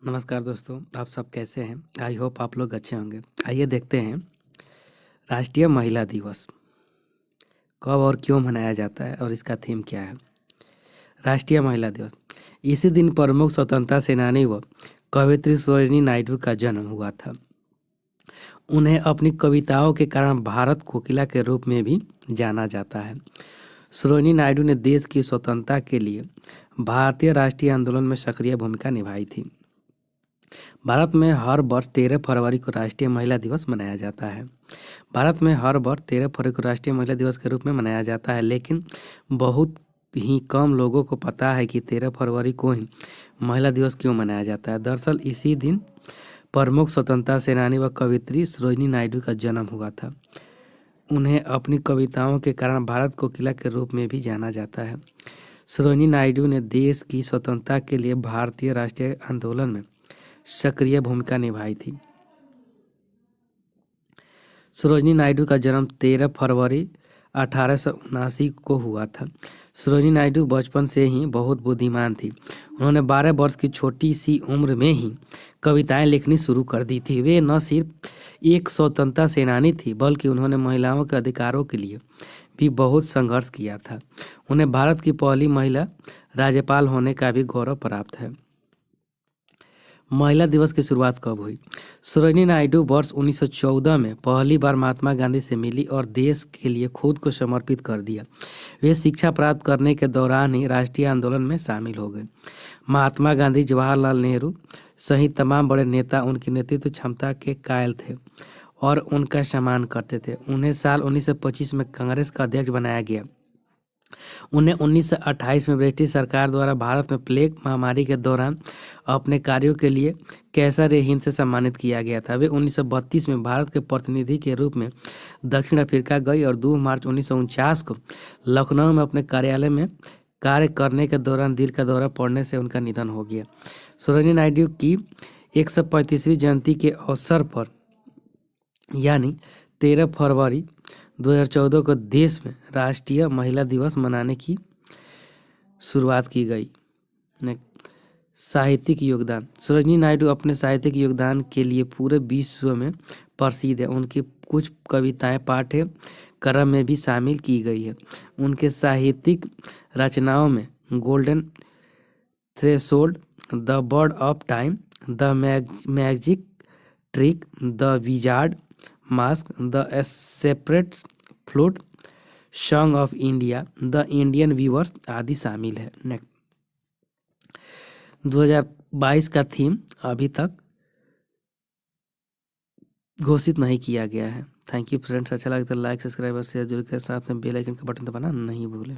नमस्कार दोस्तों, आप सब कैसे हैं? आई होप आप लोग अच्छे होंगे। आइए देखते हैं राष्ट्रीय महिला दिवस कब और क्यों मनाया जाता है और इसका थीम क्या है। राष्ट्रीय महिला दिवस इसी दिन प्रमुख स्वतंत्रता सेनानी व कवयित्री सरोजिनी नायडू का जन्म हुआ था। उन्हें अपनी कविताओं के कारण भारत कोकिला के रूप में भी जाना जाता है। सरोजिनी नायडू ने देश की स्वतंत्रता के लिए भारतीय राष्ट्रीय आंदोलन में सक्रिय भूमिका निभाई थी। भारत में हर वर्ष 13 फरवरी को राष्ट्रीय महिला दिवस मनाया जाता है। भारत में हर वर्ष 13 फरवरी को राष्ट्रीय महिला दिवस के रूप में मनाया जाता है, लेकिन बहुत ही कम लोगों को पता है कि 13 फरवरी को ही महिला दिवस क्यों मनाया जाता है। दरअसल इसी दिन प्रमुख स्वतंत्रता सेनानी व कवयित्री सरोजिनी नायडू का जन्म हुआ था। उन्हें अपनी कविताओं के कारण भारत को किला के रूप में भी जाना जाता है। सरोजिनी नायडू ने देश की स्वतंत्रता के लिए भारतीय राष्ट्रीय आंदोलन में सक्रिय भूमिका निभाई थी। सरोजिनी नायडू का जन्म 13 फरवरी 1879 को हुआ था। सरोजिनी नायडू बचपन से ही बहुत बुद्धिमान थी। उन्होंने 12 वर्ष की छोटी सी उम्र में ही कविताएं लिखनी शुरू कर दी थी। वे न सिर्फ एक स्वतंत्रता सेनानी थी, बल्कि उन्होंने महिलाओं के अधिकारों के लिए भी बहुत संघर्ष किया था। उन्हें भारत की पहली महिला राज्यपाल होने का भी गौरव प्राप्त है। महिला दिवस की शुरुआत कब हुई? सरोजिनी नायडू वर्ष 1914 में पहली बार महात्मा गांधी से मिली और देश के लिए खुद को समर्पित कर दिया। वे शिक्षा प्राप्त करने के दौरान ही राष्ट्रीय आंदोलन में शामिल हो गए। महात्मा गांधी, जवाहरलाल नेहरू सहित तमाम बड़े नेता उनकी नेतृत्व क्षमता के कायल थे और उनका सम्मान करते थे। उन्हें साल 1925 में कांग्रेस का अध्यक्ष बनाया गया। उन्हें 1928 में ब्रिटिश सरकार द्वारा भारत में प्लेग महामारी के दौरान अपने कार्यों के लिए कैसर-ए-हिंद से सम्मानित किया गया था। वे 1932 में भारत के प्रतिनिधि के रूप में दक्षिण अफ्रीका गई और 2 मार्च 1949 को लखनऊ में अपने कार्यालय में कार्य करने के दौरान दिल का दौरा पड़ने से उनका निधन हो गया। सरोजिनी नायडू की 135वीं जयंती के अवसर पर यानी 13 फरवरी 2014 को देश में राष्ट्रीय महिला दिवस मनाने की शुरुआत की गई। साहित्यिक योगदान। सरोजिनी नायडू अपने साहित्यिक योगदान के लिए पूरे विश्व में प्रसिद्ध है। उनकी कुछ कविताएं पाठ्यक्रम में भी शामिल की गई है। उनके साहित्यिक रचनाओं में golden threshold, the bird of time, the magic trick, the wizard mask, the separate flute, song of India, the Indian weavers आदि शामिल है। नेक्स्ट 2022 का थीम अभी तक घोषित नहीं किया गया है। Thank you friends. अच्छा लगे तो लाइक, सब्सक्राइब और शेयर जरूर करें। साथ में बेल आइकन का बटन दबाना नहीं भूलें।